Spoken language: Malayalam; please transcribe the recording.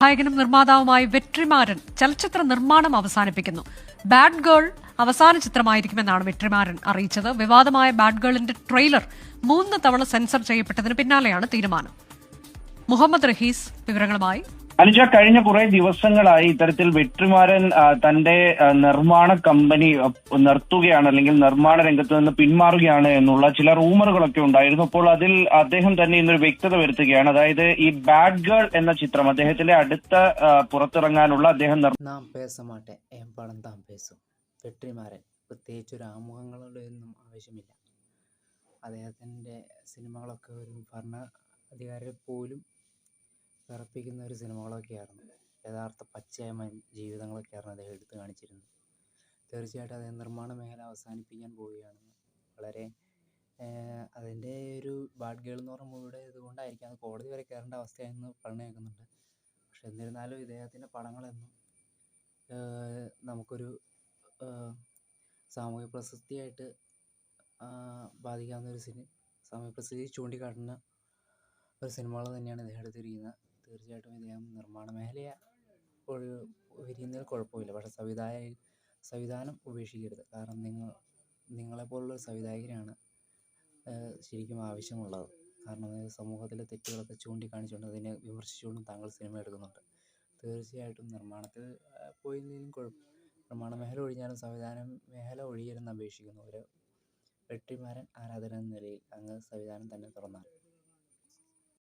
നായകനും നിർമ്മാതാവുമായ വെട്രിമാരൻ ചലച്ചിത്ര നിർമ്മാണം അവസാനിപ്പിക്കുന്നു. ബാഡ് ഗേൾ അവസാന ചിത്രമായിരിക്കുമെന്നാണ് വെട്രിമാരൻ അറിയിച്ചത്. വിവാദമായ ബാഡ് ഗേളിന്റെ ട്രെയിലർ 3 തവണ സെൻസർ ചെയ്യപ്പെട്ടതിന് പിന്നാലെയാണ് തീരുമാനം. മുഹമ്മദ് റഹീസ് വിവരങ്ങളുമായി. അനുജ, കഴിഞ്ഞ കുറെ ദിവസങ്ങളായി ഇത്തരത്തിൽ വെട്രിമാരൻ തന്റെ നിർമ്മാണ കമ്പനി നിർത്തുകയാണ്, അല്ലെങ്കിൽ നിർമ്മാണ രംഗത്ത് നിന്ന് പിന്മാറുകയാണ് എന്നുള്ള ചില റൂമറുകളൊക്കെ ഉണ്ടായിരുന്നു. അപ്പോൾ അതിൽ അദ്ദേഹം തന്നെ ഇന്നൊരു വ്യക്തത വരുത്തുകയാണ്. അതായത് ഈ ബാഡ് ഗേൾ എന്ന ചിത്രം അദ്ദേഹത്തിന്റെ അടുത്ത പുറത്തിറങ്ങാനുള്ള അദ്ദേഹം വെട്രിമാരൻ പ്രത്യേകിച്ച് ഒരു ആമുഖങ്ങളുടെ ഒന്നും ആവശ്യമില്ല. അദ്ദേഹത്തിൻ്റെ സിനിമകളൊക്കെ ഒരു ഭരണ അധികാരിയെ പോലും വിറപ്പിക്കുന്ന ഒരു സിനിമകളൊക്കെയായിരുന്നു. യഥാർത്ഥ പച്ചയായ ജീവിതങ്ങളൊക്കെയായിരുന്നു അദ്ദേഹം എടുത്തു കാണിച്ചിരുന്നത്. തീർച്ചയായിട്ടും അദ്ദേഹം നിർമ്മാണ മേഖല അവസാനിപ്പിക്കാൻ പോവുകയാണ്. വളരെ അതിൻ്റെ ഒരു ബാഡ് ഗേൾ എന്ന് പറഞ്ഞ മൂവിയുടെ ഇതുകൊണ്ടായിരിക്കും അത് കോടതി വരെ കയറേണ്ട അവസ്ഥയെന്ന് പറഞ്ഞു കേൾക്കുന്നുണ്ട്. പക്ഷെ എന്നിരുന്നാലും ഇദ്ദേഹത്തിൻ്റെ പടങ്ങളെന്നും നമുക്കൊരു സാമൂഹ്യ പ്രശസ്തിയായിട്ട് ബാധിക്കാവുന്ന ഒരു സാമൂഹ്യ പ്രശസ്തി ചൂണ്ടിക്കാട്ടുന്ന ഒരു സിനിമകൾ തന്നെയാണ് ഇദ്ദേഹം എടുത്തിരിക്കുന്നത്. തീർച്ചയായിട്ടും ഇദ്ദേഹം നിർമ്മാണ മേഖലയെ വിരിയുന്നതിൽ കുഴപ്പമില്ല. പക്ഷേ സംവിധാനം ഉപേക്ഷിക്കരുത്. കാരണം നിങ്ങളെപ്പോലുള്ളൊരു സംവിധായകനാണ് ശരിക്കും ആവശ്യമുള്ളത്. കാരണം സമൂഹത്തിലെ തെറ്റുകളൊക്കെ ചൂണ്ടിക്കാണിച്ചുകൊണ്ട് അതിനെ വിമർശിച്ചുകൊണ്ടും താങ്കൾ സിനിമ എടുക്കുന്നുണ്ട്. തീർച്ചയായിട്ടും നിർമ്മാണത്തിൽ പോയില്ലെങ്കിലും നിർമ്മാണ മേഖല ഒഴിഞ്ഞാലും സംവിധാന മേഖല ഒഴിയരുതെന്ന് അപേക്ഷിക്കുന്നു. ഒരു വെട്രിമാരൻ ആരാധന എന്ന നിലയിൽ അങ്ങ് സംവിധാനം തന്നെ തുറന്നാൽ